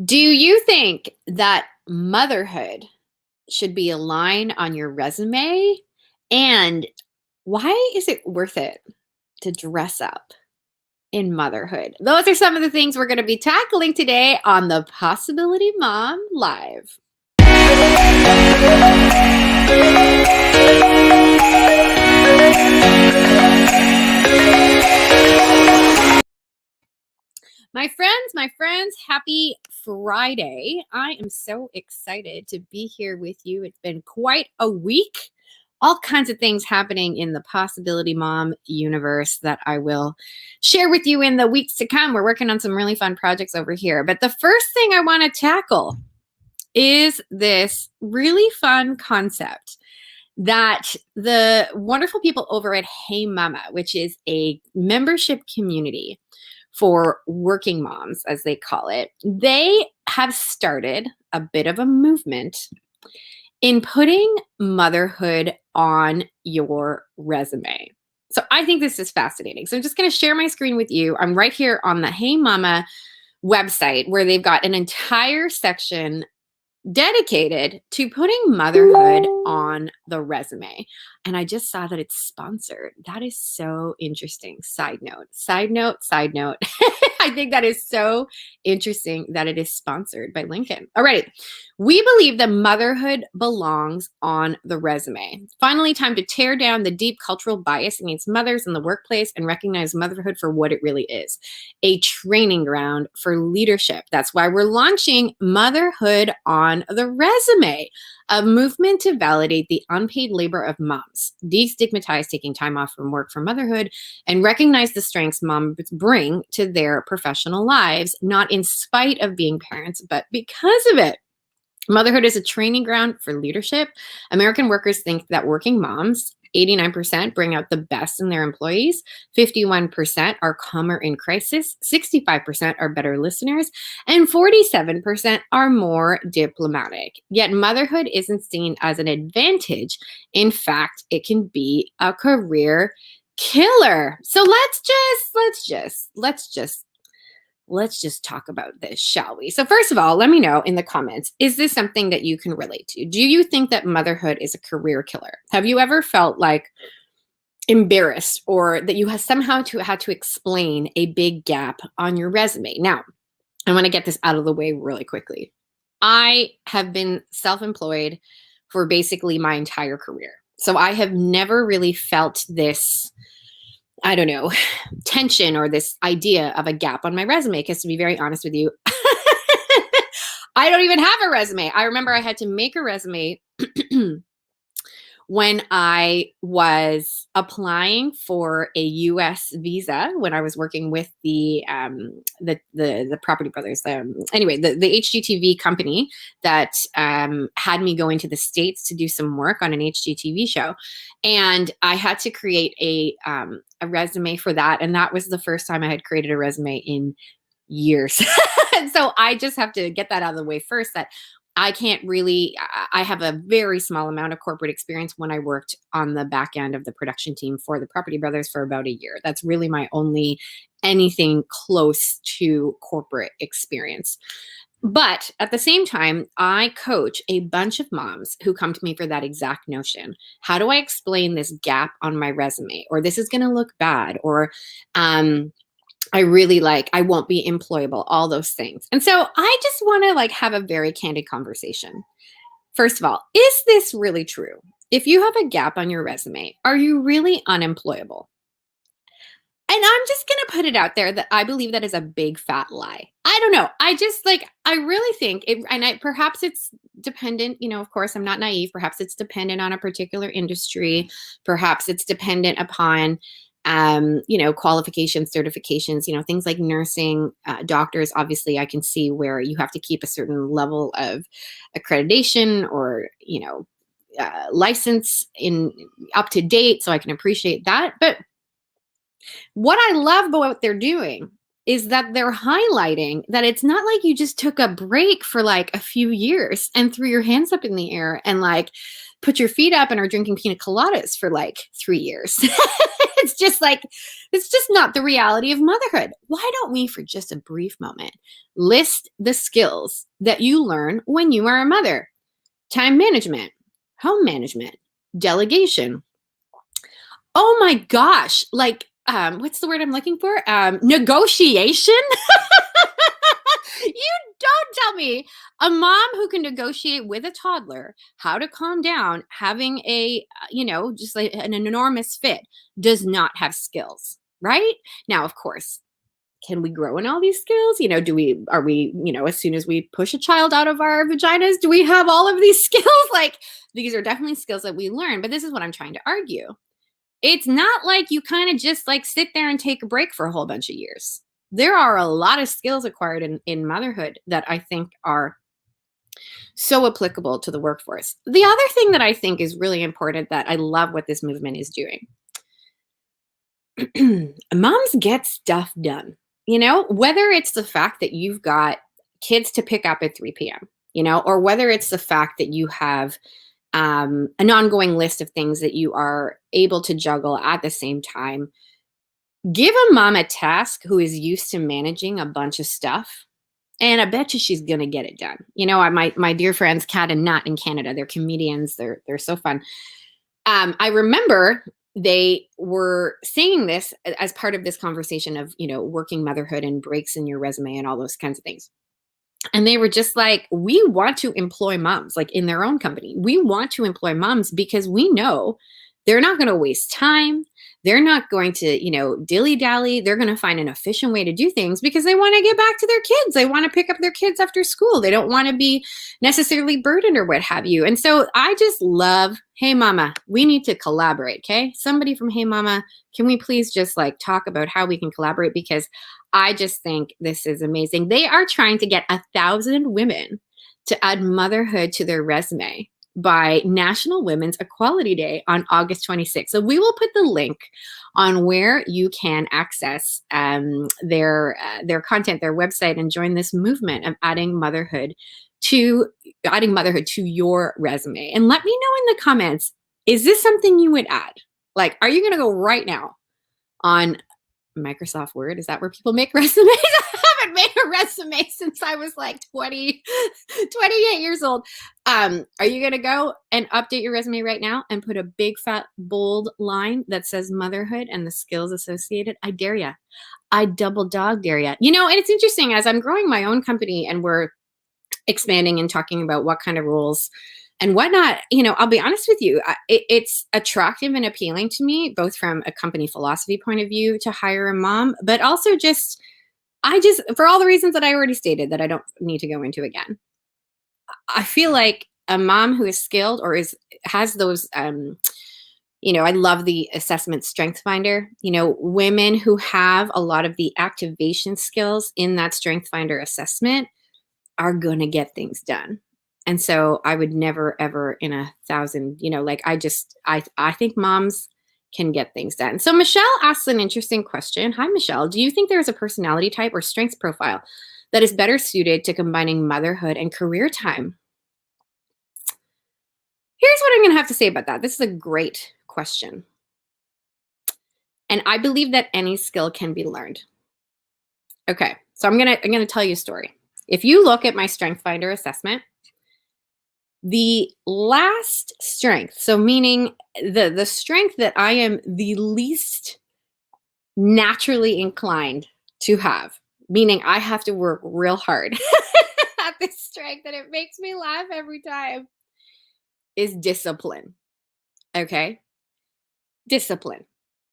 Do you think that motherhood should be a line on your resume? And why is it worth it to dress up in motherhood? Those are some of the things we're going to be tackling today on the Possibility Mom Live. My friends, happy Friday. I am so excited to be here with you. It's been quite a week. All kinds of things happening in the Possibility Mom universe that I will share with you in the weeks to come. We're working on some really fun projects over here. But the first thing I want to tackle is this really fun concept that the wonderful people over at Hey Mama, which is a membership community for working moms, as they call it, they have started a bit of a movement in putting motherhood on your resume. So I think this is fascinating. So I'm just going to share my screen with you. I'm right here on the Hey Mama website where they've got an entire section dedicated to putting motherhood on the resume. And I just saw that it's sponsored. That is so interesting. Side note. I think that is so interesting that it is sponsored by Lincoln. All right. We believe that motherhood belongs on the resume. Finally, time to tear down the deep cultural bias against mothers in the workplace and recognize motherhood for what it really is, a training ground for leadership. That's why we're launching Motherhood on the Resume, a movement to validate the unpaid labor of moms, destigmatize taking time off from work for motherhood, and recognize the strengths moms bring to their professional lives, not in spite of being parents, but because of it. Motherhood is a training ground for leadership. American workers think that working moms, 89%, bring out the best in their employees, 51% are calmer in crisis, 65% are better listeners, and 47% are more diplomatic. Yet motherhood isn't seen as an advantage. In fact, it can be a career killer. So let's just talk about this, shall we? So first of all, let me know in the comments, is this something that you can relate to? Do you think that motherhood is a career killer? Have you ever felt like embarrassed or that you have somehow had to explain a big gap on your resume? Now, I want to get this out of the way really quickly. I have been self-employed for basically my entire career. So I have never really felt this, I don't know, tension or this idea of a gap on my resume. Because to be very honest with you, I don't even have a resume. I remember I had to make a resume when I was applying for a U.S. visa when I was working with the Property Brothers. Anyway, the HGTV company that had me going to the States to do some work on an HGTV show, and I had to create a resume for that, and that was the first time I had created a resume in years. And so I just have to get that out of the way first, that I can't really, I have a very small amount of corporate experience when I worked on the back end of the production team for the Property Brothers for about a year. That's really my only anything close to corporate experience. But at the same time, I coach a bunch of moms who come to me for that exact notion. How do I explain this gap on my resume? Or this is going to look bad, or I won't be employable, all those things. And so I just want to have a very candid conversation. First of all, is this really true? If you have a gap on your resume, are you really unemployable? And I'm just going to put it out there that I believe that is a big fat lie. I don't know. I really think it, and perhaps it's dependent, of course, I'm not naive. Perhaps it's dependent on a particular industry. Perhaps it's dependent upon qualifications, certifications, things like nursing, doctors. Obviously, I can see where you have to keep a certain level of accreditation or, license in up to date. So I can appreciate that. But what I love about what they're doing is that they're highlighting that it's not like you just took a break for a few years and threw your hands up in the air and put your feet up and are drinking pina coladas for like 3 years. It's just not the reality of motherhood. Why don't we, for just a brief moment, list the skills that you learn when you are a mother? Time management, home management, delegation. Oh my gosh, like, what's the word I'm looking for? Negotiation. You don't tell me a mom who can negotiate with a toddler how to calm down, having a, just like an enormous fit, does not have skills, right? Now, of course, can we grow in all these skills? Are we, as soon as we push a child out of our vaginas, do we have all of these skills? Like, these are definitely skills that we learn, but this is what I'm trying to argue. It's not like you kind of just like sit there and take a break for a whole bunch of years. There are a lot of skills acquired in motherhood that I think are so applicable to the workforce. The other thing that I think is really important, that I love what this movement is doing. Moms get stuff done, whether it's the fact that you've got kids to pick up at 3 p.m., or whether it's the fact that you have an ongoing list of things that you are able to juggle at the same time. Give a mom a task who is used to managing a bunch of stuff, and I bet you she's going to get it done. My dear friends, Kat and Nat in Canada, they're comedians. They're so fun. I remember they were saying this as part of this conversation of, working motherhood and breaks in your resume and all those kinds of things. And they were just like, we want to employ moms, like in their own company. We want to employ moms because we know they're not going to waste time. They're not going to, dilly-dally. They're going to find an efficient way to do things because they want to get back to their kids. They want to pick up their kids after school. They don't want to be necessarily burdened or what have you. And so I just love, hey, mama, we need to collaborate, okay? Somebody from Hey Mama, can we please just like talk about how we can collaborate? Because I just think this is amazing. They are trying to get 1,000 women to add motherhood to their resume by National Women's Equality Day on August 26th. So we will put the link on where you can access their content, their website, and join this movement of adding motherhood to your resume. And let me know in the comments, is this something you would add? Like, are you going to go right now on Microsoft Word? Is that where people make resumes? I haven't made a resume since I was like 28 years old. Are you going to go and update your resume right now and put a big fat bold line that says motherhood and the skills associated? I dare ya. I double dog dare ya. And it's interesting, as I'm growing my own company and we're expanding and talking about what kind of roles and whatnot, I'll be honest with you, it's attractive and appealing to me, both from a company philosophy point of view to hire a mom, but also for all the reasons that I already stated that I don't need to go into again. I feel like a mom who is skilled or has those, I love the assessment Strength Finder, women who have a lot of the activation skills in that Strength Finder assessment are going to get things done. And so I would never, ever in 1,000, I think moms can get things done. So Michelle asks an interesting question. Hi, Michelle. Do you think there is a personality type or strengths profile that is better suited to combining motherhood and career time? Here's what I'm going to have to say about that. This is a great question. And I believe that any skill can be learned. Okay, so I'm going to tell you a story. If you look at my Strength Finder assessment, the last strength, so meaning the strength that I am the least naturally inclined to have, meaning I have to work real hard at this strength and it makes me laugh every time, is discipline. Okay? Discipline.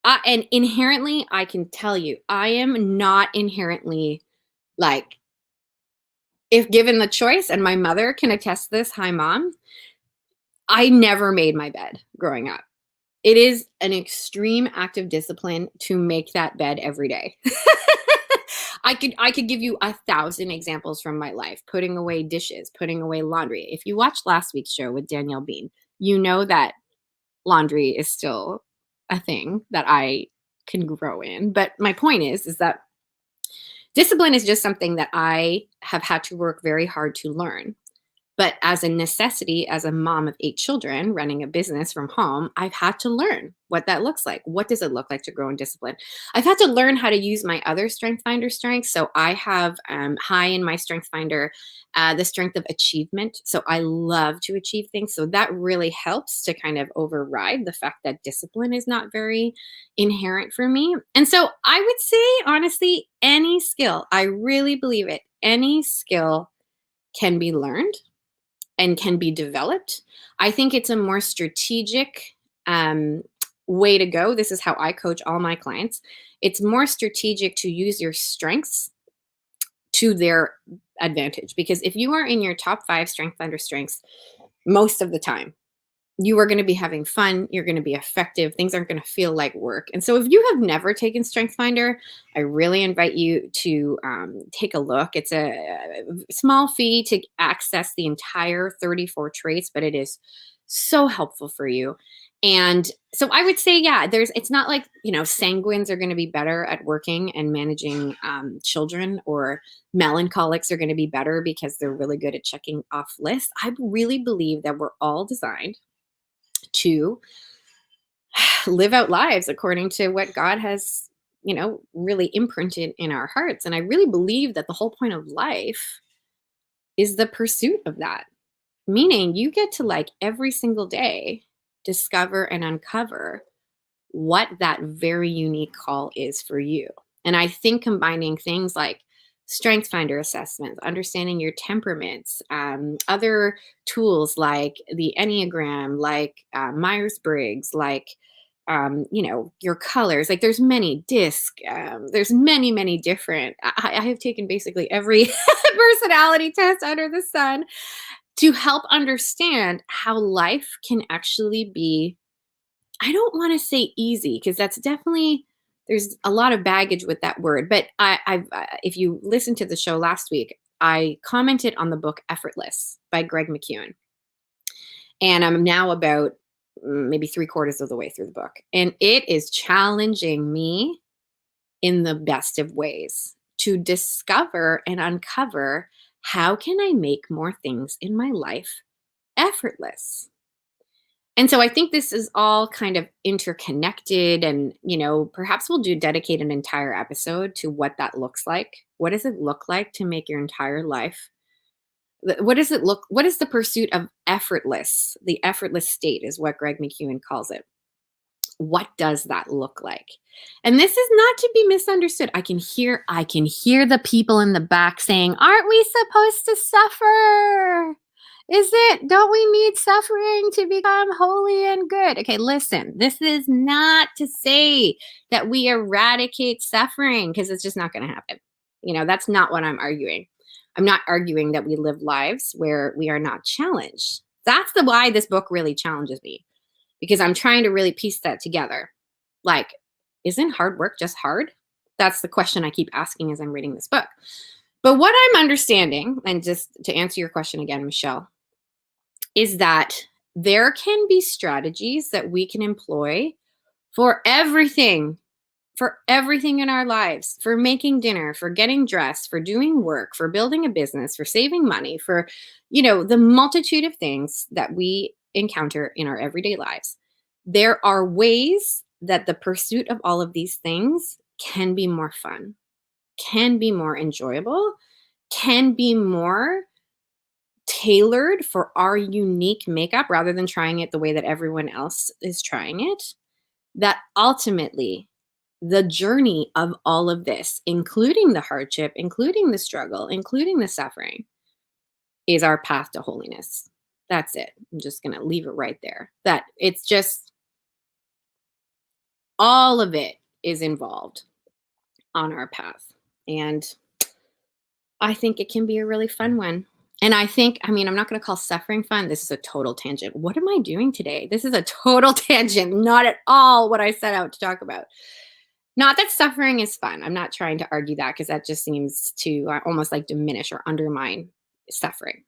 And inherently, I can tell you, I am not inherently like, if given the choice, and my mother can attest this, hi mom, I never made my bed growing up. It is an extreme act of discipline to make that bed every day. I could give you 1,000 examples from my life, putting away dishes, putting away laundry. If you watched last week's show with Danielle Bean, you know that laundry is still a thing that I can grow in. But my point is that discipline is just something that I have had to work very hard to learn. But as a necessity, as a mom of 8 children running a business from home, I've had to learn what that looks like. What does it look like to grow in discipline? I've had to learn how to use my other Strength Finder strengths. So I have high in my Strength Finder the strength of achievement. So I love to achieve things. So that really helps to kind of override the fact that discipline is not very inherent for me. And so I would say, honestly, any skill, I really believe it, any skill can be learned and can be developed. I think it's a more strategic way to go. This is how I coach all my clients. It's more strategic to use your strengths to their advantage, because if you are in your top 5 strength finder strengths most of the time, you are going to be having fun. You're going to be effective. Things aren't going to feel like work. And so if you have never taken Strength Finder, I really invite you to take a look. It's a small fee to access the entire 34 traits, but it is so helpful for you. And so I would say, yeah, it's not like, sanguines are going to be better at working and managing children, or melancholics are going to be better because they're really good at checking off lists. I really believe that we're all designed to live out lives according to what God has, really imprinted in our hearts. And I really believe that the whole point of life is the pursuit of that. Meaning you get to, like, every single day discover and uncover what that very unique call is for you. And I think combining things like Strength Finder assessments, understanding your temperaments, other tools like the Enneagram, like Myers-Briggs, like your colors. Like there's many disc. There's many different. I have taken basically every personality test under the sun to help understand how life can actually be. I don't want to say easy, because that's definitely, there's a lot of baggage with that word. But if you listened to the show last week, I commented on the book Effortless by Greg McKeown. And I'm now about maybe 3/4 of the way through the book. And it is challenging me in the best of ways to discover and uncover, how can I make more things in my life effortless? And so I think this is all kind of interconnected, and, perhaps we'll dedicate an entire episode to what that looks like. What does it look like to make your entire life? What is the pursuit of effortless? The effortless state is what Greg McKeown calls it. What does that look like? And this is not to be misunderstood. I can hear the people in the back saying, "Aren't we supposed to suffer? Don't we need suffering to become holy and good?" Okay, listen, this is not to say that we eradicate suffering, because it's just not going to happen. That's not what I'm arguing. I'm not arguing that we live lives where we are not challenged. That's why this book really challenges me, because I'm trying to really piece that together. Like, isn't hard work just hard? That's the question I keep asking as I'm reading this book. But what I'm understanding, and just to answer your question again, Michelle, is that there can be strategies that we can employ for everything in our lives, for making dinner, for getting dressed, for doing work, for building a business, for saving money, for, the multitude of things that we encounter in our everyday lives. There are ways that the pursuit of all of these things can be more fun, can be more enjoyable, can be more tailored for our unique makeup, rather than trying it the way that everyone else is trying it. That ultimately, the journey of all of this, including the hardship, including the struggle, including the suffering, is our path to holiness. That's it. I'm just going to leave it right there. That it's just, all of it is involved on our path. And I think it can be a really fun one. And I'm not going to call suffering fun. This is a total tangent. What am I doing today? This is a total tangent. Not at all what I set out to talk about. Not that suffering is fun. I'm not trying to argue that, because that just seems to almost like diminish or undermine suffering.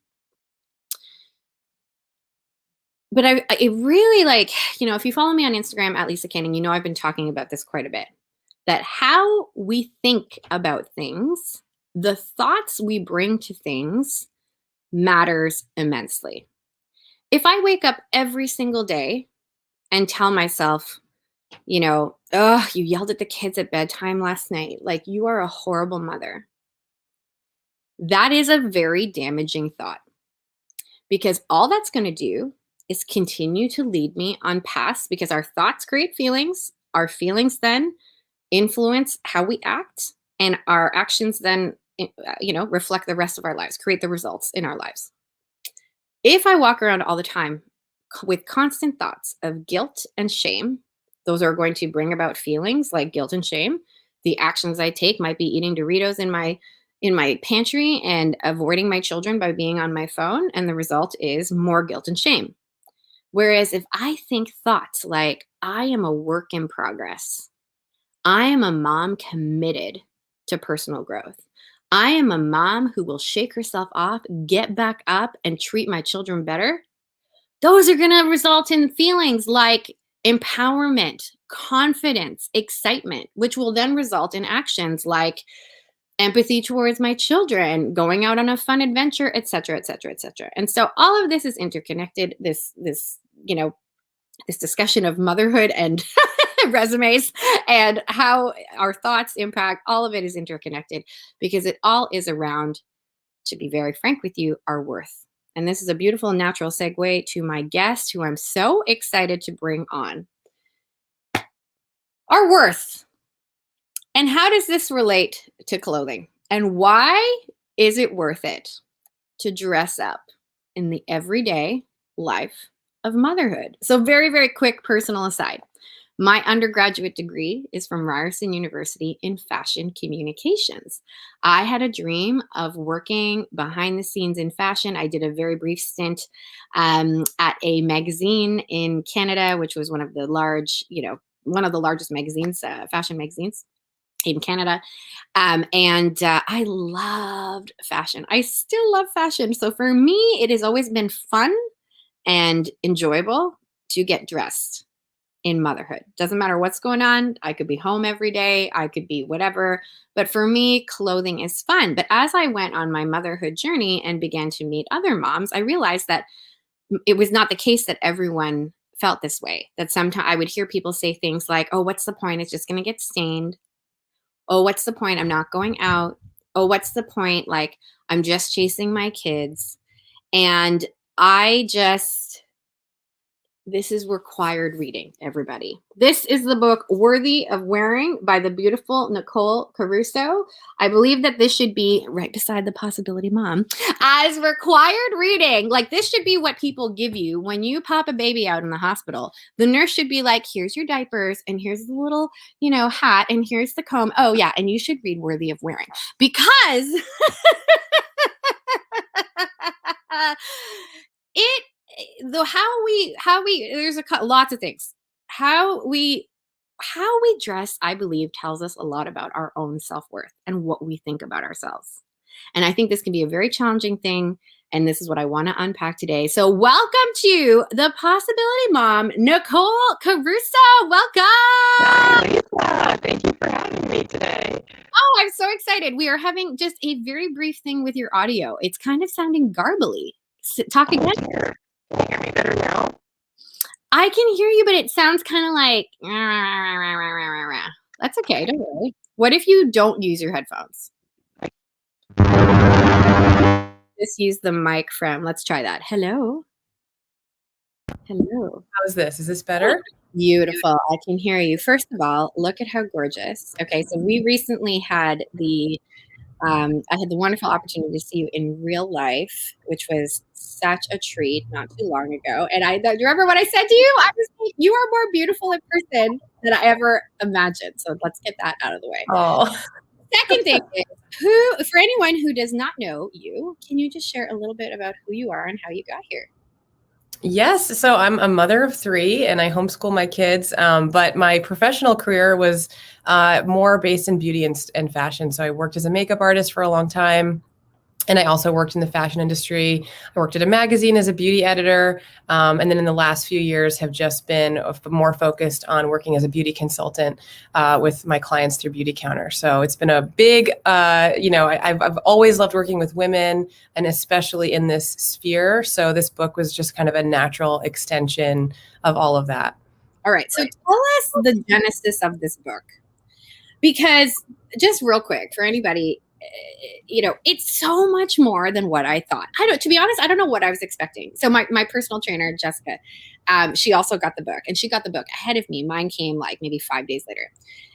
But it really, like, if you follow me on Instagram at Lisa Canning, I've been talking about this quite a bit. That how we think about things, the thoughts we bring to things, matters immensely. If I wake up every single day and tell myself, oh, you yelled at the kids at bedtime last night, like you are a horrible mother, that is a very damaging thought, because all that's going to do is continue to lead me on paths, because our thoughts create feelings. Our feelings then influence how we act, and our actions then, reflect the rest of our lives, create the results in our lives. If I walk around all the time with constant thoughts of guilt and shame, those are going to bring about feelings like guilt and shame. The actions I take might be eating Doritos in my pantry and avoiding my children by being on my phone, and the result is more guilt and shame. Whereas if I think thoughts like, I am a work in progress, I am a mom committed to personal growth, I am a mom who will shake herself off, get back up, and treat my children better, those are going to result in feelings like empowerment, confidence, excitement, which will then result in actions like empathy towards my children, going out on a fun adventure, et cetera, et cetera, et cetera. And so all of this is interconnected. This discussion of motherhood and resumes and how our thoughts impact, all of it is interconnected, because it all is around, to be very frank with you, our worth. And this is a beautiful natural segue to my guest, who I'm so excited to bring on. Our worth. And how does this relate to clothing? And why is it worth it to dress up in the everyday life of motherhood? So very, very quick personal aside. My undergraduate degree is from Ryerson University in fashion communications. I had a dream of working behind the scenes in fashion. I did a very brief stint at a magazine in Canada, which was one of the largest magazines, fashion magazines in Canada. I loved fashion. I still love fashion. So for me, it has always been fun and enjoyable to get dressed in motherhood. Doesn't matter what's going on. I could be home every day. I could be whatever. But for me, clothing is fun. But as I went on my motherhood journey and began to meet other moms, I realized that it was not the case that everyone felt this way. That sometimes I would hear people say things like, oh, what's the point? It's just going to get stained. Oh, what's the point? I'm not going out. Oh, what's the point? Like, I'm just chasing my kids. And this is required reading, everybody. This is the book Worthy of Wearing by the beautiful Nicole Caruso. I believe that this should be right beside the Possibility Mom as required reading. Like, this should be what people give you when you pop a baby out in the hospital. The nurse should be like, here's your diapers, and here's the little, hat, and here's the comb. Oh yeah, and you should read Worthy of Wearing, because there's lots of things. How we dress, I believe, tells us a lot about our own self-worth and what we think about ourselves. And I think this can be a very challenging thing. And this is what I want to unpack today. So welcome to the Possibility Mom, Nicole Caruso. Welcome. Hi, Lisa. Thank you for having me today. Oh, I'm so excited. We are having just a very brief thing with your audio. It's kind of sounding garbly. Talk again. Can you hear me better now? I can hear you, but it sounds kind of like, that's okay. Don't worry. What if you don't use your headphones? Just use the mic from, let's try that. Hello. How's this? Is this better? Beautiful. I can hear you. First of all, look at how gorgeous. Okay. So we recently had I had the wonderful opportunity to see you in real life, which was such a treat not too long ago. And do you remember what I said to you? I was like, you are more beautiful in person than I ever imagined. So let's get that out of the way. Oh. Second thing is, for anyone who does not know you, can you just share a little bit about who you are and how you got here? Yes. So I'm a mother of 3 and I homeschool my kids. But my professional career was more based in beauty and fashion. So I worked as a makeup artist for a long time. And I also worked in the fashion industry. I worked at a magazine as a beauty editor. And then in the last few years have just been more focused on working as a beauty consultant with my clients through Beauty Counter. So it's been a big, I've always loved working with women, and especially in this sphere. So this book was just kind of a natural extension of all of that. All right. So tell us the genesis of this book. Because just real quick for anybody, it's so much more than what I thought. To be honest, I don't know what I was expecting. So my personal trainer, Jessica, she also got the book, and she got the book ahead of me. Mine came like maybe 5 days later.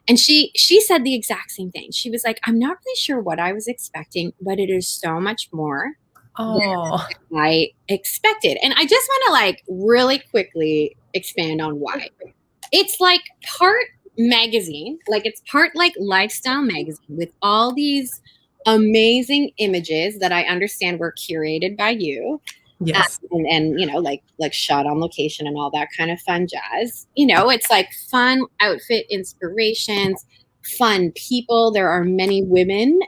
And she said the exact same thing. She was like, I'm not really sure what I was expecting, but it is so much more than I expected. And I just want to like really quickly expand on why. It's like part magazine, like it's part like lifestyle magazine with all these amazing images that I understand were curated by you. Yes. And like shot on location and all that kind of fun jazz. It's like fun outfit inspirations, fun people. There are many women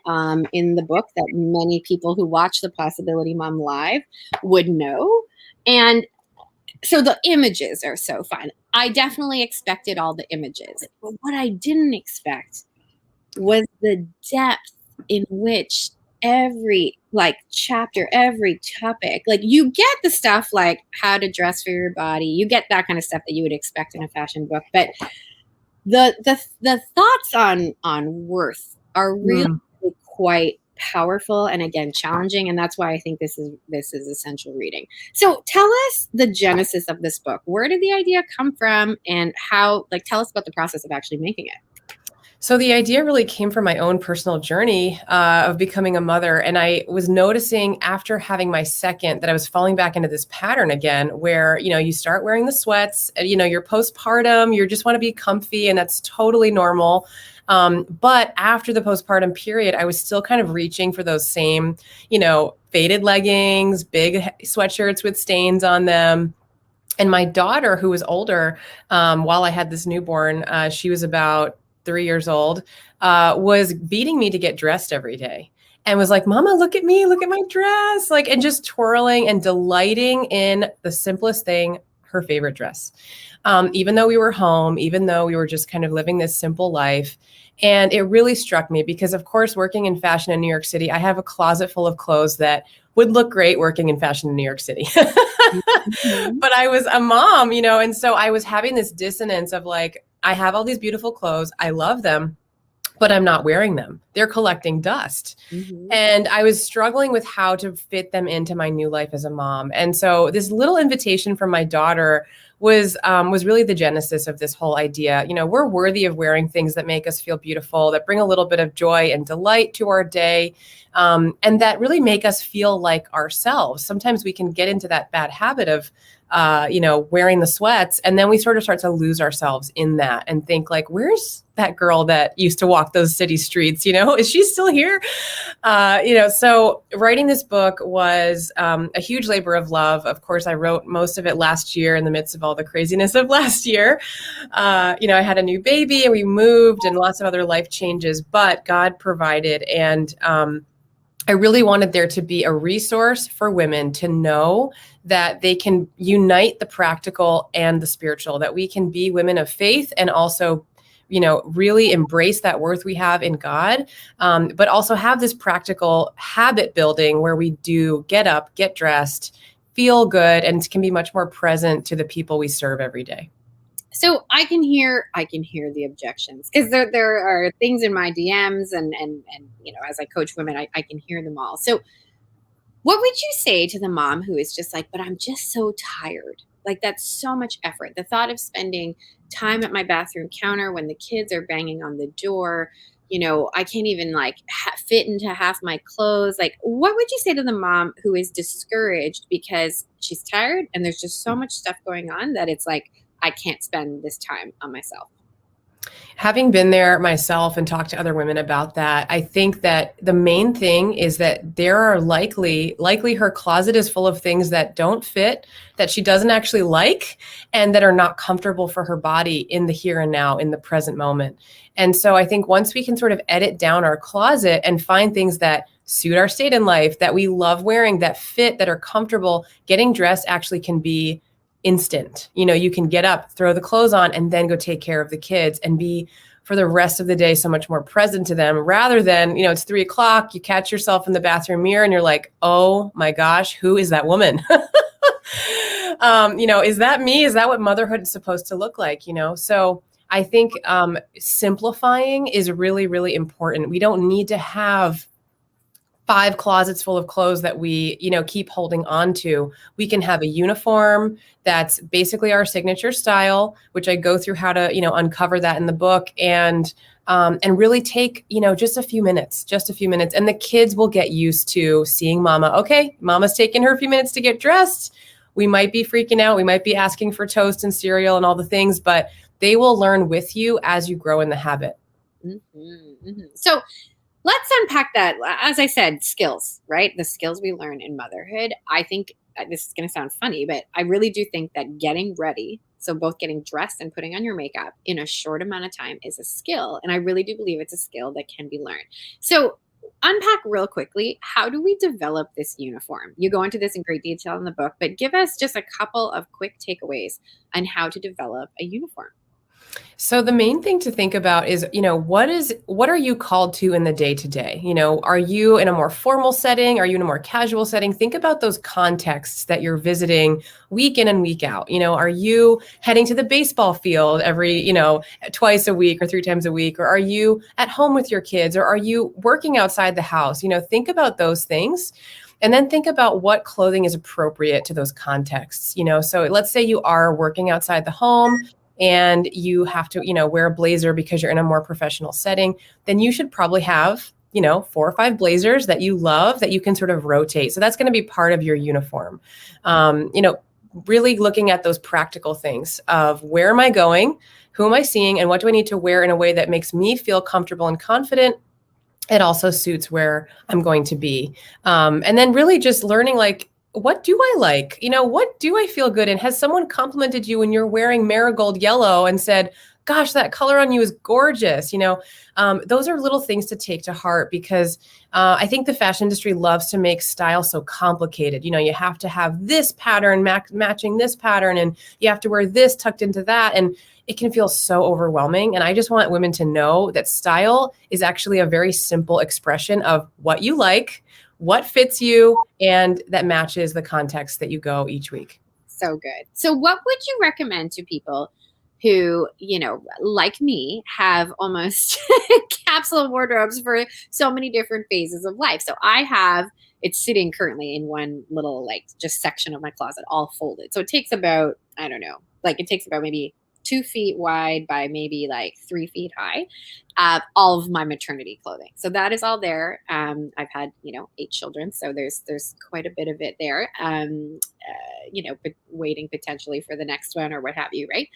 in the book that many people who watch the Possibility Mom live would know. And so the images are so fun. I definitely expected all the images, but what I didn't expect was the depth in which every like chapter, every topic, like you get the stuff like how to dress for your body, you get that kind of stuff that you would expect in a fashion book, but the thoughts on worth are really quite powerful and again challenging, and that's why I think this is essential reading. So tell us the genesis of this book. Where did the idea come from, and how, like, tell us about the process of actually making it. So the idea really came from my own personal journey of becoming a mother. And I was noticing after having my second that I was falling back into this pattern again, where, you start wearing the sweats, you're postpartum, you just want to be comfy, and that's totally normal. But after the postpartum period, I was still kind of reaching for those same, faded leggings, big sweatshirts with stains on them. And my daughter, who was older, while I had this newborn, she was about 3 years old, was beating me to get dressed every day and was like, Mama, look at me, look at my dress, like, and just twirling and delighting in the simplest thing, her favorite dress. Even though we were home, even though we were just kind of living this simple life. And it really struck me because, of course, working in fashion in New York City, I have a closet full of clothes that would look great working in fashion in New York City. But I was a mom, and so I was having this dissonance of like, I have all these beautiful clothes. I love them, but I'm not wearing them. They're collecting dust. And I was struggling with how to fit them into my new life as a mom. And so this little invitation from my daughter was really the genesis of this whole idea. We're worthy of wearing things that make us feel beautiful, that bring a little bit of joy and delight to our day, and that really make us feel like ourselves. Sometimes we can get into that bad habit of wearing the sweats, and then we sort of start to lose ourselves in that and think like, where's that girl that used to walk those city streets? Is she still here? So writing this book was a huge labor of love. Of course, I wrote most of it last year in the midst of all the craziness of last year. I had a new baby and we moved and lots of other life changes, but God provided. And I really wanted there to be a resource for women to know that they can unite the practical and the spiritual, that we can be women of faith and also, really embrace that worth we have in God, but also have this practical habit building where we do get up, get dressed, feel good, and can be much more present to the people we serve every day. So I can hear the objections, because there are things in my DMs and as I coach women, I can hear them all. So what would you say to the mom who is just like, but I'm just so tired? Like, that's so much effort. The thought of spending time at my bathroom counter when the kids are banging on the door, I can't even like fit into half my clothes. Like, what would you say to the mom who is discouraged because she's tired and there's just so much stuff going on that it's like, I can't spend this time on myself? Having been there myself and talked to other women about that, I think that the main thing is that there are likely her closet is full of things that don't fit, that she doesn't actually like, and that are not comfortable for her body in the here and now, in the present moment. And so I think once we can sort of edit down our closet and find things that suit our state in life, that we love wearing, that fit, that are comfortable. Getting dressed actually can be instant. You can get up, throw the clothes on, and then go take care of the kids and be for the rest of the day so much more present to them, rather than, it's 3 o'clock, you catch yourself in the bathroom mirror and you're like, oh my gosh, who is that woman? Is that me? Is that what motherhood is supposed to look like? So I think simplifying is really, really important. We don't need to have 5 closets full of clothes that we, keep holding on to. We can have a uniform that's basically our signature style, which I go through how to, uncover that in the book, and really take, just a few minutes, and the kids will get used to seeing mama. Okay, mama's taking her a few minutes to get dressed. We might be freaking out. We might be asking for toast and cereal and all the things, but they will learn with you as you grow in the habit. Mm-hmm, mm-hmm. So let's unpack that. As I said, skills, right? The skills we learn in motherhood. I think this is going to sound funny, but I really do think that getting ready, so both getting dressed and putting on your makeup in a short amount of time, is a skill. And I really do believe it's a skill that can be learned. So unpack real quickly, how do we develop this uniform? You go into this in great detail in the book, but give us just a couple of quick takeaways on how to develop a uniform. So the main thing to think about is, what are you called to in the day to day? Are you in a more formal setting? Are you in a more casual setting? Think about those contexts that you're visiting week in and week out. Are you heading to the baseball field every, twice a week or 3 times a week? Or are you at home with your kids? Or are you working outside the house? Think about those things. And then think about what clothing is appropriate to those contexts. So let's say you are working outside the home and you have to, wear a blazer because you're in a more professional setting, then you should probably have, 4 or 5 blazers that you love that you can sort of rotate. So that's going to be part of your uniform. Really looking at those practical things of where am I going, who am I seeing, and what do I need to wear in a way that makes me feel comfortable and confident. It also suits where I'm going to be. And then really just learning, what do I like? What do I feel good in? Has someone complimented you when you're wearing marigold yellow and said, gosh, that color on you is gorgeous? Those are little things to take to heart, because I think the fashion industry loves to make style so complicated. You have to have this pattern matching this pattern, and you have to wear this tucked into that. And it can feel so overwhelming. And I just want women to know that style is actually a very simple expression of what you like, what fits you, and that matches the context that you go each week. So good. So what would you recommend to people who, like me, have almost capsule wardrobes for so many different phases of life? So it's sitting currently in one little just section of my closet, all folded. So it takes about, I don't know, it takes about maybe 2 feet wide by maybe 3 feet high, all of my maternity clothing. So that is all there. I've had, 8 children. So there's quite a bit of it there, but waiting potentially for the next one or what have you. Right.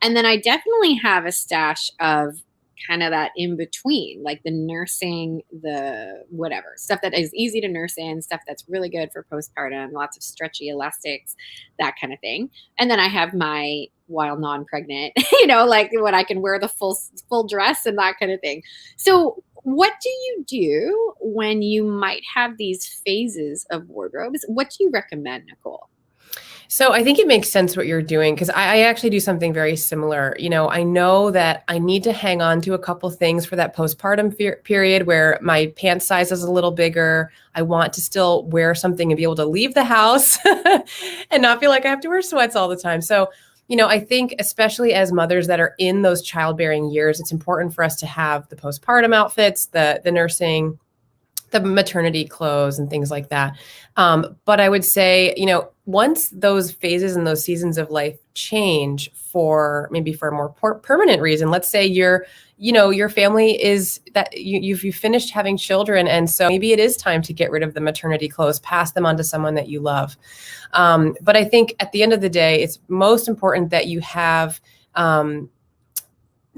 And then I definitely have a stash of kind of that in between, the nursing, the whatever stuff that is easy to nurse in, stuff that's really good for postpartum, lots of stretchy elastics, that kind of thing. And then I have my, while non-pregnant, when I can wear the full dress and that kind of thing. So what do you do when you might have these phases of wardrobes? What do you recommend, Nicole? So I think it makes sense what you're doing, because I actually do something very similar. I know that I need to hang on to a couple things for that postpartum period where my pant size is a little bigger. I want to still wear something and be able to leave the house and not feel like I have to wear sweats all the time. So, I think especially as mothers that are in those childbearing years, it's important for us to have the postpartum outfits, the nursing, the maternity clothes and things like that. But I would say, once those phases and those seasons of life change for a more permanent reason, let's say your family is that you've finished having children. And so maybe it is time to get rid of the maternity clothes, pass them on to someone that you love. But I think at the end of the day, it's most important that you have,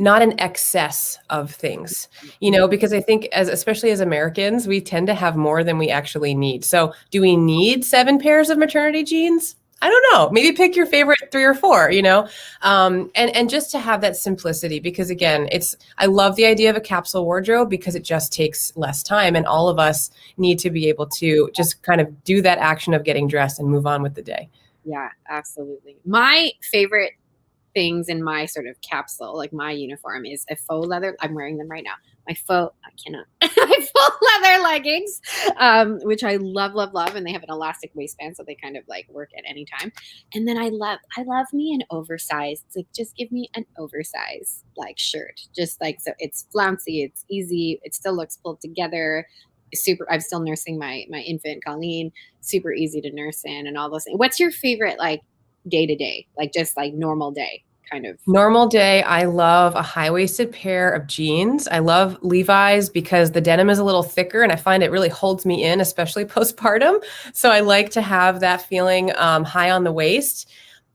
not an excess of things, because I think especially as Americans, we tend to have more than we actually need. So do we need 7 pairs of maternity jeans? I don't know, maybe pick your favorite 3 or 4, and just to have that simplicity, because again, I love the idea of a capsule wardrobe because it just takes less time, and all of us need to be able to just kind of do that action of getting dressed and move on with the day. Yeah, absolutely. My favorite things in my sort of capsule, like my uniform, is a faux leather. I'm wearing them right now. I cannot. My faux leather leggings, which I love, love, love, and they have an elastic waistband, so they kind of like work at any time. And then I love me an oversized. It's like, just give me an oversized like shirt, just like, so it's flouncy, it's easy, it still looks pulled together. Super. I'm still nursing my infant Colleen. Super easy to nurse in, and all those things. What's your favorite like day to day, like just like normal day kind of? Normal day, I love a high-waisted pair of jeans. I love Levi's because the denim is a little thicker and I find it really holds me in, especially postpartum. So I like to have that feeling high on the waist,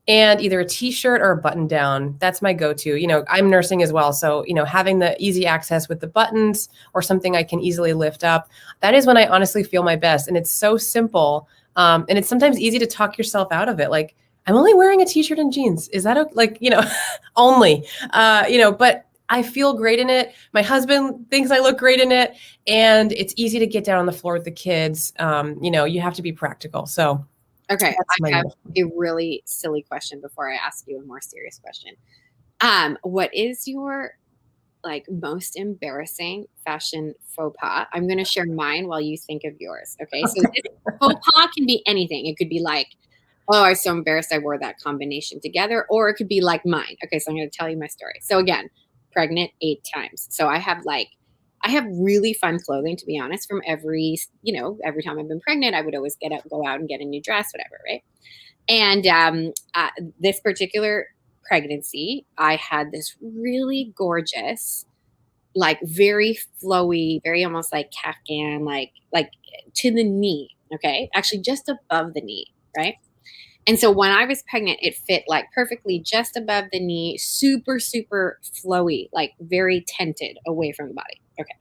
and either a t-shirt or a button down. That's my go-to. I'm nursing as well. So, having the easy access with the buttons or something I can easily lift up, that is when I honestly feel my best. And it's so simple. And it's sometimes easy to talk yourself out of it. Like, I'm only wearing a t-shirt and jeans. Is that okay? Like, only, but I feel great in it. My husband thinks I look great in it, and it's easy to get down on the floor with the kids. You have to be practical. So, okay, I have a really silly question before I ask you a more serious question. What is your like most embarrassing fashion faux pas? I'm going to share mine while you think of yours. Okay. So this faux pas can be anything. It could be like, oh, I'm so embarrassed I wore that combination together. Or it could be like mine. Okay, so I'm going to tell you my story. So again, pregnant 8 times. So I have really fun clothing, to be honest, from every time I've been pregnant, I would always go out and get a new dress, whatever, right? And this particular pregnancy, I had this really gorgeous, like very flowy, very almost like Kaftan, like to the knee. Okay, actually just above the knee, right? And so when I was pregnant, it fit like perfectly just above the knee, super, super flowy, like very tented away from the body. Okay.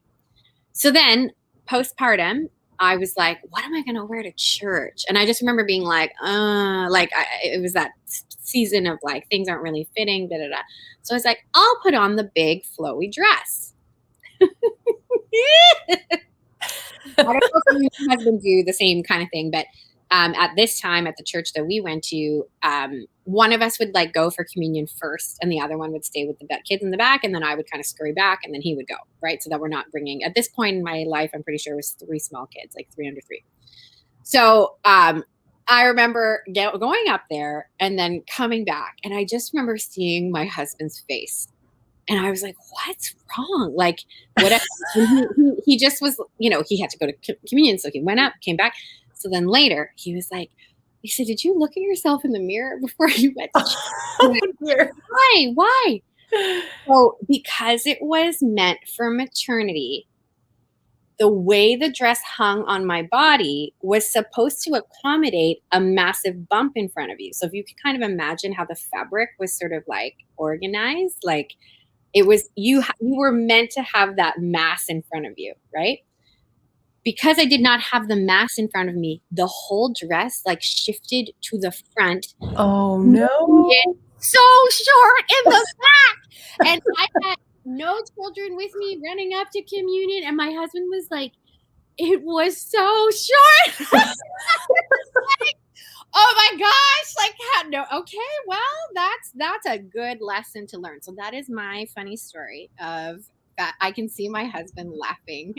So then postpartum, I was like, what am I going to wear to church? And I just remember being like, it was that season of like, things aren't really fitting, da, da, da. So I was like, I'll put on the big flowy dress. I don't know if your husband do the same kind of thing, but at this time at the church that we went to, one of us would like go for communion first, and the other one would stay with the kids in the back, and then I would kind of scurry back, and then he would go, right? So that we're not bringing, at this point in my life, I'm pretty sure it was 3 small kids, like 3 under 3. So I remember going up there and then coming back, and I just remember seeing my husband's face. And I was like, what's wrong? Like, whatever. he just was, he had to go to communion. So he went up, came back. So then later he was like, he said, did you look at yourself in the mirror before you went to Why? So because it was meant for maternity, the way the dress hung on my body was supposed to accommodate a massive bump in front of you. So if you could kind of imagine how the fabric was sort of like organized, like it was, you were meant to have that mass in front of you, right? Because I did not have the mass in front of me, the whole dress like shifted to the front. Oh no. So short in the back. And I had no children with me running up to communion. And my husband was like, it was so short. Like, oh my gosh. Like, no. Okay. Well, that's a good lesson to learn. So that is my funny story of that. I can see my husband laughing.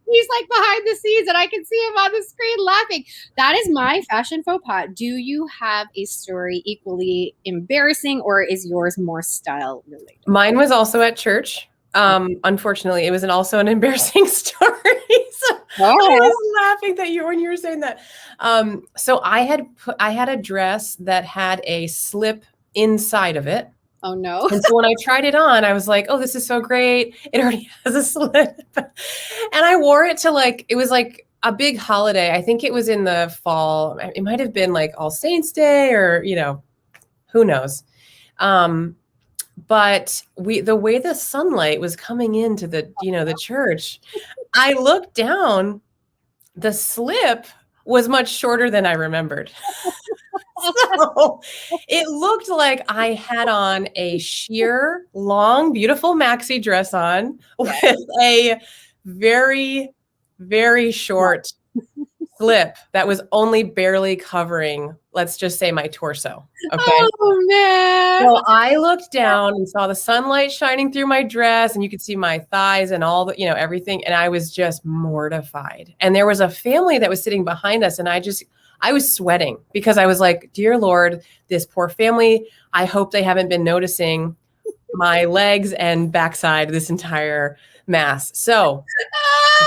He's like behind the scenes and I can see him on the screen laughing. That is my fashion faux pas. Do you have a story equally embarrassing, or is yours more style related? Mine was also at church. Unfortunately, it was also an embarrassing story. So I was laughing when you were saying that. So I had a dress that had a slip inside of it. Oh no. And so when I tried it on, I was like, oh, this is so great. It already has a slip. And I wore it to it was like a big holiday. I think it was in the fall. It might have been like All Saints Day or, who knows. But the way the sunlight was coming into the church, I looked down, the slip was much shorter than I remembered. So it looked like I had on a sheer, long, beautiful maxi dress on with a very, very short slip that was only barely covering, let's just say, my torso. Okay. Oh man. So I looked down and saw the sunlight shining through my dress, and you could see my thighs and all the, everything. And I was just mortified. And there was a family that was sitting behind us, and I was sweating because I was like, dear Lord, this poor family, I hope they haven't been noticing my legs and backside this entire mass. So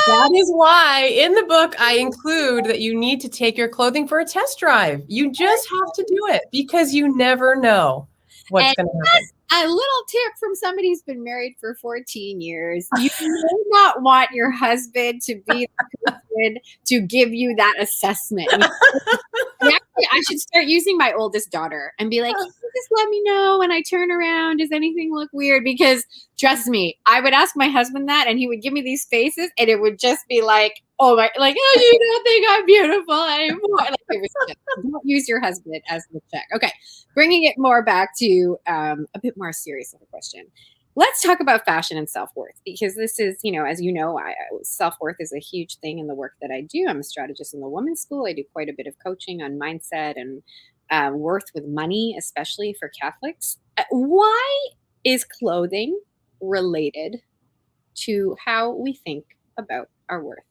that is why in the book I include that you need to take your clothing for a test drive. You just have to do it because you never know what's going to happen. A little tip from somebody who's been married for 14 years. You may not want your husband to be the person to give you that assessment. Actually, I should start using my oldest daughter and be like, can you just let me know when I turn around? Does anything look weird? Because trust me, I would ask my husband that and he would give me these faces and it would just be like, oh my, like, oh, you don't think I'm beautiful anymore. Like, it was just, don't use your husband as the check. Okay. Bringing it more back to a bit more serious of a question. Let's talk about fashion and self-worth, because this is, as you know, self-worth is a huge thing in the work that I do. I'm a strategist in the women's school. I do quite a bit of coaching on mindset and worth with money, especially for Catholics. Why is clothing related to how we think about our worth?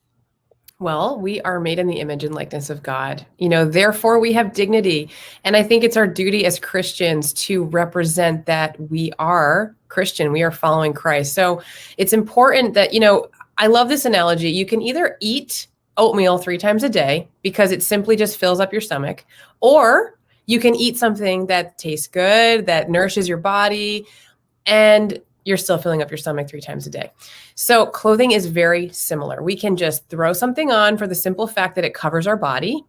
Well, we are made in the image and likeness of God. Therefore we have dignity. And I think it's our duty as Christians to represent that we are Christian, we are following Christ. So it's important that, I love this analogy. You can either eat oatmeal 3 times a day because it simply just fills up your stomach, or you can eat something that tastes good, that nourishes your body, and you're still filling up your stomach 3 times a day. So clothing is very similar. We can just throw something on for the simple fact that it covers our body,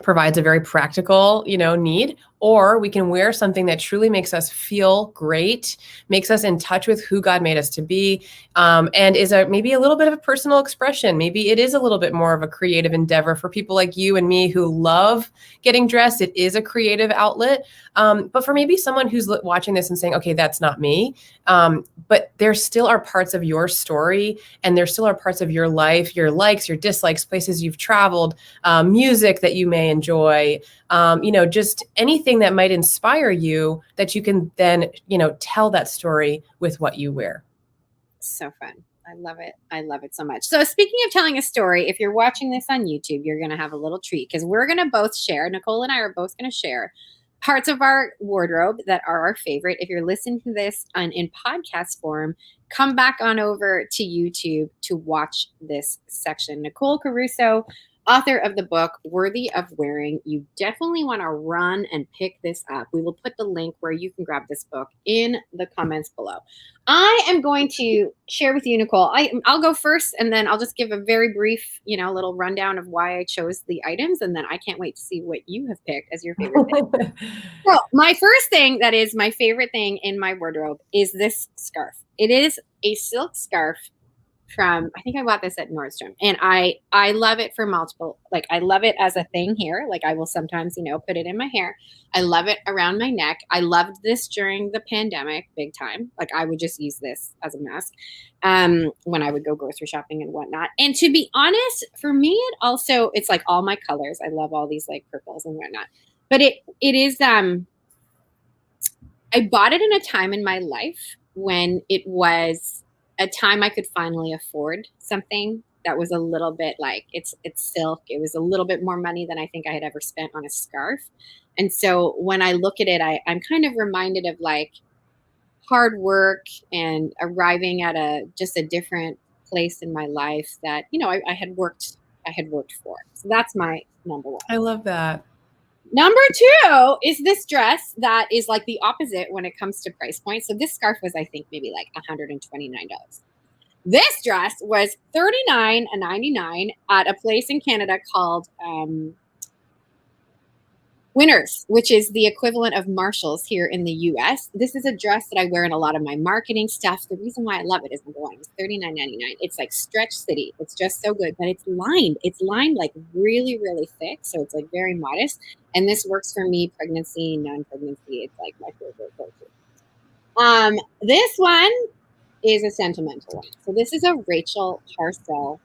provides a very practical, need, or we can wear something that truly makes us feel great, makes us in touch with who God made us to be, and is maybe a little bit of a personal expression. Maybe it is a little bit more of a creative endeavor for people like you and me who love getting dressed. It is a creative outlet. But for maybe someone who's watching this and saying, okay, that's not me. But there still are parts of your story, and there still are parts of your life, your likes, your dislikes, places you've traveled, music that you may enjoy, just anything that might inspire you that you can then, tell that story with what you wear. So fun. I love it. I love it so much. So speaking of telling a story, if you're watching this on YouTube, you're going to have a little treat because we're going to both share, Nicole and I are both going to share parts of our wardrobe that are our favorite. If you're listening to this in podcast form, come back on over to YouTube to watch this section. Nicole Caruso, author of the book Worthy of Wearing. You definitely want to run and pick this up. We will put the link where you can grab this book in the comments below. I am going to share with you, Nicole. I'll go first, and then I'll just give a very brief, little rundown of why I chose the items, and then I can't wait to see what you have picked as your favorite thing. So my first thing that is my favorite thing in my wardrobe is this scarf. It is a silk scarf from, I think I bought this at Nordstrom, and I love it for multiple, I love it as a thing here. I will sometimes, put it in my hair. I love it around my neck. I loved this during the pandemic big time. I would just use this as a mask when I would go grocery shopping and whatnot. And to be honest, for me, it's all my colors. I love all these purples and whatnot, but it is, I bought it in a time in my life when it was a time I could finally afford something that was a little bit it's silk. It was a little bit more money than I think I had ever spent on a scarf. And so when I look at it, I'm kind of reminded of hard work and arriving at just a different place in my life that, I had worked for. So that's my number one. I love that. Number two is this dress that is the opposite when it comes to price point. So this scarf was, I think, maybe $129. This dress was $39.99 at a place in Canada called Winners, which is the equivalent of Marshalls here in the US. This is a dress that I wear in a lot of my marketing stuff. The reason why I love it is number one, it's $39.99. It's like Stretch City. It's just so good, but it's lined. It's lined like really, really thick. So it's like very modest. And this works for me, pregnancy, non-pregnancy. It's like my favorite go-to. This one is a sentimental one. So this is a Rachel Parcell.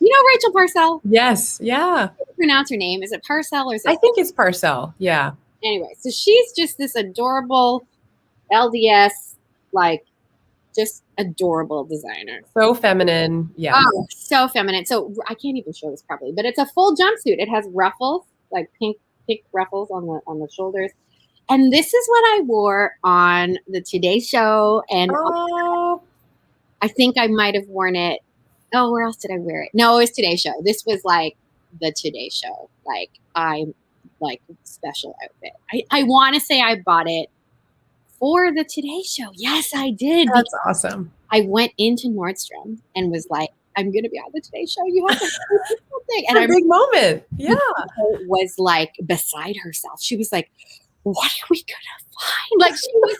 You know Rachel Parcell? Yes. Yeah. How do you pronounce her name? Is it Parcell or is it? I think it's Parcell. Yeah. Anyway, so she's just this adorable LDS, like just adorable designer. So feminine. Yeah. Oh, so feminine. So I can't even show this properly, but it's a full jumpsuit. It has ruffles, like pink ruffles on the shoulders. And this is what I wore on the Today Show. And I think I might have worn it. Oh, where else did I wear it? No, it was Today Show. This was like the Today Show. Like I'm like special outfit. I want to say I bought it for the Today Show. Yes, I did. That's awesome. I went into Nordstrom and was like, I'm going to be on the Today Show. You have to do something. And a big moment. Yeah. Was like beside herself. She was like, what are we going to find? Like she was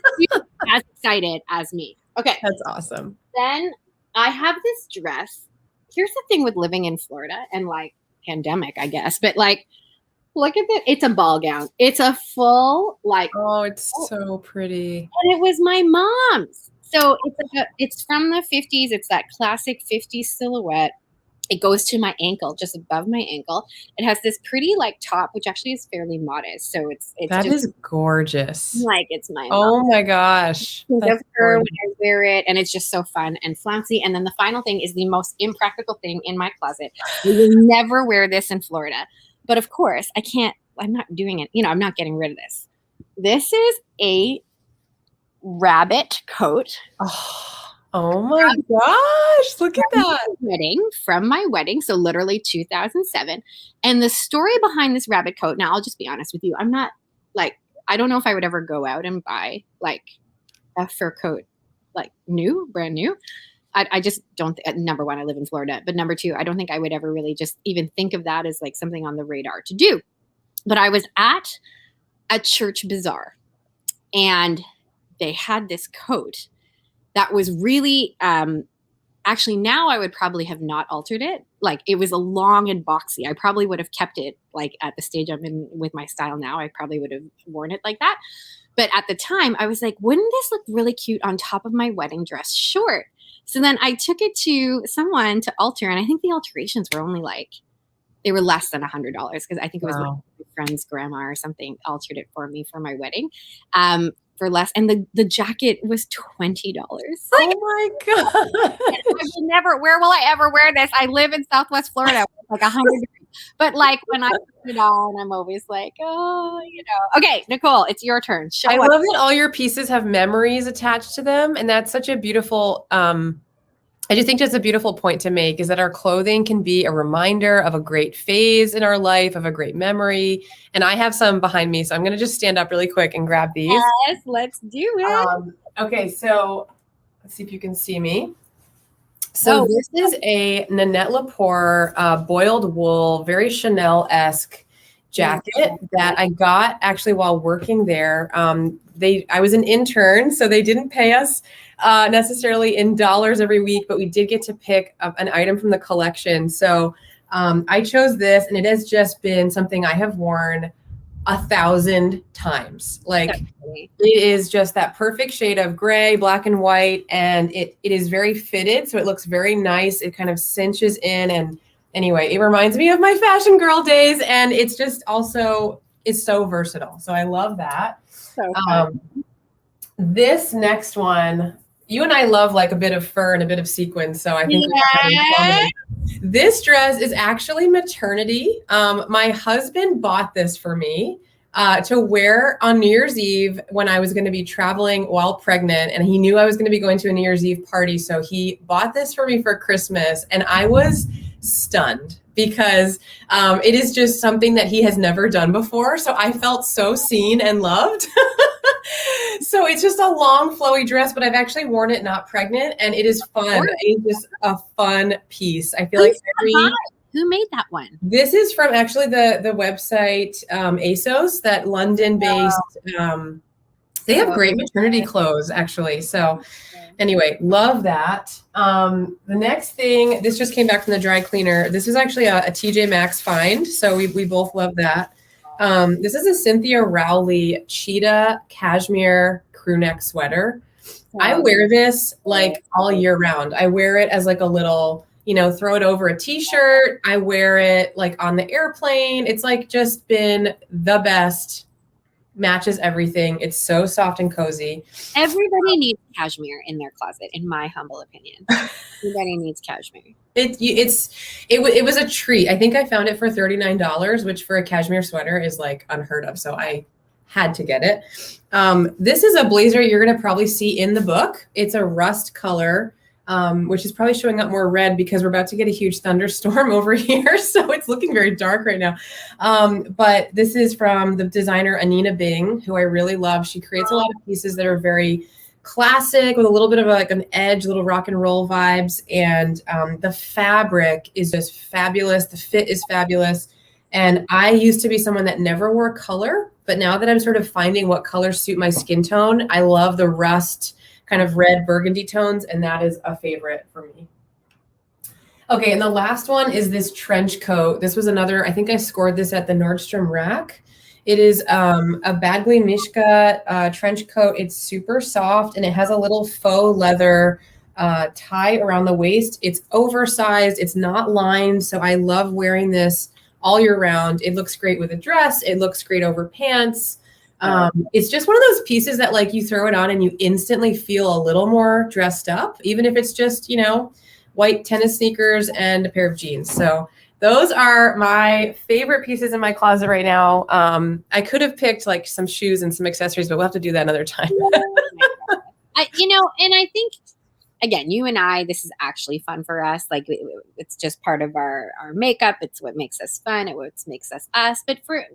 as excited as me. Okay. That's awesome. Then I have this dress. Here's the thing with living in Florida and like pandemic, I guess, but like, look at it. It's a ball gown. It's a full like. Oh, it's so pretty. And it was my mom's. So it's from the 50s. It's that classic 50s silhouette. It goes to my ankle, just above my ankle. It has this pretty like top, which actually is fairly modest. So it's that just is gorgeous. like it's my oh my gosh. Think of her when I wear it, and it's just so fun and flouncy. And then the final thing is the most impractical thing in my closet. We will never wear this in Florida, but of course I can't. I'm not doing it. I'm not getting rid of this. This is a rabbit coat. Oh my gosh, look at that. From my wedding, so literally 2007. And the story behind this rabbit coat, now I'll just be honest with you, I'm not like, I don't know if I would ever go out and buy like a fur coat, like brand new. I just don't, number one, I live in Florida, but number two, I don't think I would ever really just even think of that as like something on the radar to do. But I was at a church bazaar and they had this coat that was really, actually now I would probably have not altered it. Like it was a long and boxy. I probably would have kept it like at the stage I'm in with my style now. I probably would have worn it like that. But at the time I was like, wouldn't this look really cute on top of my wedding dress short? So then I took it to someone to alter. And I think the alterations were only like, they were less than $100 because I think it was my friend's grandma or something altered it for me for my wedding. For less, and the jacket was $20. Like, oh my god! Where will I ever wear this? I live in Southwest Florida, like 100 degrees. But like when I put it on, I'm always like, Okay, Nicole, it's your turn. I love that all your pieces have memories attached to them, and that's such a beautiful. I just think that's a beautiful point to make is that our clothing can be a reminder of a great phase in our life, of a great memory. And I have some behind me, so I'm going to just stand up really quick and grab these. Yes, let's do it. Okay, so let's see if you can see me. So this is a Nanette Lepore boiled wool, very Chanel-esque jacket that I got actually while working there. I was an intern, so they didn't pay us necessarily in dollars every week, but we did get to pick an item from the collection. So I chose this, and it has just been something I have worn 1,000 times. Like it is just that perfect shade of gray, black and white, and it is very fitted, so it looks very nice. It kind of cinches in, and anyway, it reminds me of my fashion girl days, and it's just also it's so versatile. So I love that. So this next one, you and I love like a bit of fur and a bit of sequins. So I think this dress is actually maternity. My husband bought this for me to wear on New Year's Eve when I was going to be traveling while pregnant, and he knew I was going to be going to a New Year's Eve party. So he bought this for me for Christmas, and I was stunned because it is just something that he has never done before. So I felt so seen and loved. So it's just a long flowy dress, but I've actually worn it not pregnant, and it is fun. It's just a fun piece. I feel like Who made that one? This is from actually the website ASOS, that London-based. They have great maternity clothes, actually. So anyway, love that. The next thing, this just came back from the dry cleaner. This is actually a TJ Maxx find. So we both love that. This is a Cynthia Rowley cheetah cashmere crew neck sweater. I wear this like all year round. I wear it as like a little, throw it over a t-shirt. I wear it like on the airplane. It's like just been the best. Matches everything. It's so soft and cozy. Everybody needs cashmere in their closet, in my humble opinion. Everybody needs cashmere. It was a treat. I think I found it for $39, which for a cashmere sweater is like unheard of. So I had to get it. This is a blazer you're going to probably see in the book. It's a rust color, which is probably showing up more red because we're about to get a huge thunderstorm over here. So it's looking very dark right now. But this is from the designer Anina Bing, who I really love. She creates a lot of pieces that are very classic with a little bit of like an edge, little rock and roll vibes. And the fabric is just fabulous. The fit is fabulous. And I used to be someone that never wore color, but now that I'm sort of finding what colors suit my skin tone, I love the rust kind of red burgundy tones, and that is a favorite for me. Okay, and the last one is this trench coat. This was another, I think I scored this at the Nordstrom rack. It is a Bagley Mishka trench coat. It's super soft, and it has a little faux leather tie around the waist. It's oversized. It's not lined, so I love wearing this all year round. It looks great with a dress. It looks great over pants. It's just one of those pieces that like you throw it on and you instantly feel a little more dressed up, even if it's just, white tennis sneakers and a pair of jeans. So those are my favorite pieces in my closet right now. I could have picked like some shoes and some accessories, but we'll have to do that another time. And I think, again, you and I, this is actually fun for us. Like it's just part of our makeup. It's what makes us fun. It's what makes us us. But for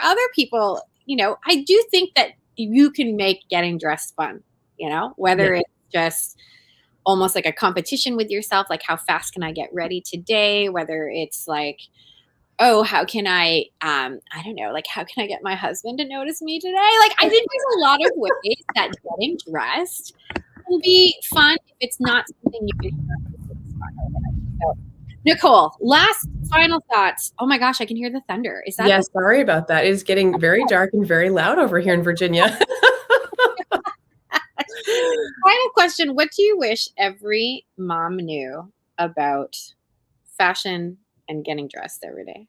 other people, I do think that you can make getting dressed fun, whether it's just almost like a competition with yourself, like how fast can I get ready today? Whether it's like, oh, how can I don't know, like how can I get my husband to notice me today? Like I think there's a lot of ways that getting dressed can be fun if it's not something you can so, Nicole, last final thoughts. Oh my gosh, I can hear the thunder. Is that? Yeah, sorry about that. It is getting very dark and very loud over here in Virginia. Final question. What do you wish every mom knew about fashion and getting dressed every day?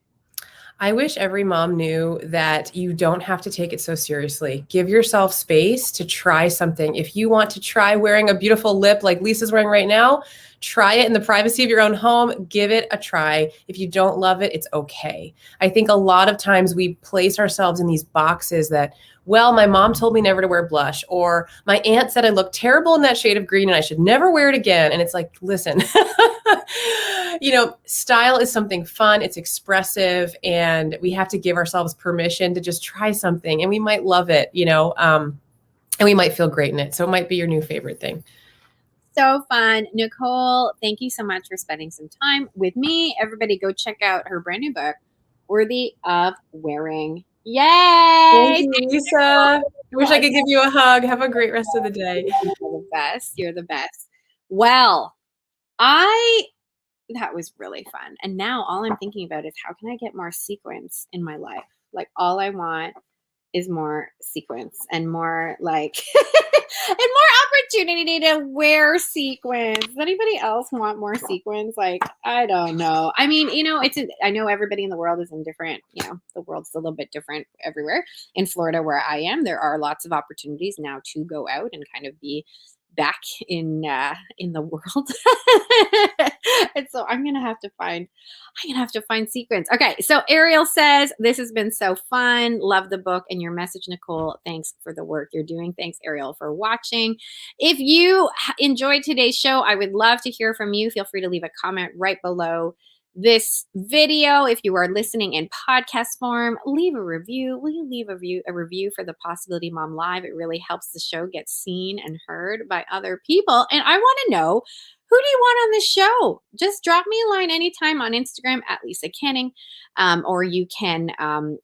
I wish every mom knew that you don't have to take it so seriously. Give yourself space to try something. If you want to try wearing a beautiful lip like Lisa's wearing right now, try it in the privacy of your own home. Give it a try. If you don't love it, it's okay. I think a lot of times we place ourselves in these boxes that, well, my mom told me never to wear blush, or my aunt said I look terrible in that shade of green and I should never wear it again. And it's like, listen, style is something fun. It's expressive, and we have to give ourselves permission to just try something, and we might love it, and we might feel great in it. So it might be your new favorite thing. So fun. Nicole, thank you so much for spending some time with me. Everybody go check out her brand new book, Worthy of Wearing. Yay! Thank you, Lisa. I wish I could give you a hug. Have a great rest of the day. You're the best. You're the best. Well, that was really fun. And now all I'm thinking about is how can I get more sequence in my life? Like all I want is more sequence and more like and more opportunity to wear sequins. Does anybody else want more sequins? Like, I don't know. I mean, I know everybody in the world is in different, the world's a little bit different everywhere. In Florida, where I am, there are lots of opportunities now to go out and kind of be back in the world. And so I'm gonna have to find sequins. Okay, so Ariel says this has been so fun. Love the book and your message, Nicole. Thanks for the work you're doing. Thanks, Ariel, for watching. If you enjoyed today's show, I would love to hear from you. Feel free to leave a comment right below this video. If you are listening in podcast form, leave a review. Will you leave a review for the Possibility Mom Live? It really helps the show get seen and heard by other people. And I want to know who do you want on the show? Just drop me a line anytime on Instagram at Lisa Canning, or you can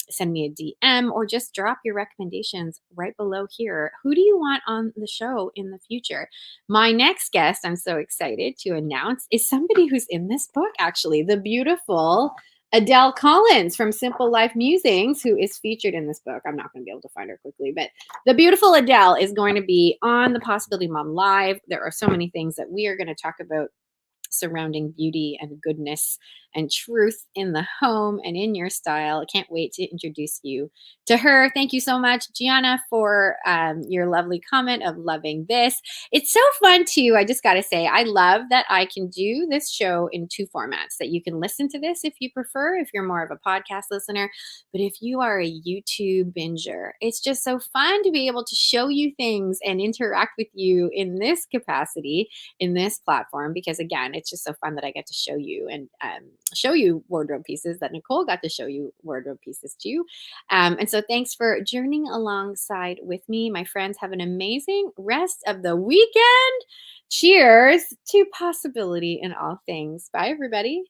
send me a DM or just drop your recommendations right below here. Who do you want on the show in the future? My next guest, I'm so excited to announce, is somebody who's in this book, actually, the beautiful Adele Collins from Simple Life Musings, who is featured in this book. I'm not going to be able to find her quickly, but the beautiful Adele is going to be on the Possibility Mom Live. There are so many things that we are going to talk about surrounding beauty and goodness and truth in the home and in your style. I can't wait to introduce you to her. Thank you so much, Gianna, for your lovely comment of loving this. It's so fun too. I just got to say, I love that I can do this show in two formats, that you can listen to this if you prefer, if you're more of a podcast listener. But if you are a YouTube binger, it's just so fun to be able to show you things and interact with you in this capacity, in this platform, because again, it's just so fun that I get to show you and show you wardrobe pieces that Nicole got to show you wardrobe pieces too. And so thanks for journeying alongside with me. My friends, have an amazing rest of the weekend. Cheers to possibility in all things. Bye, everybody.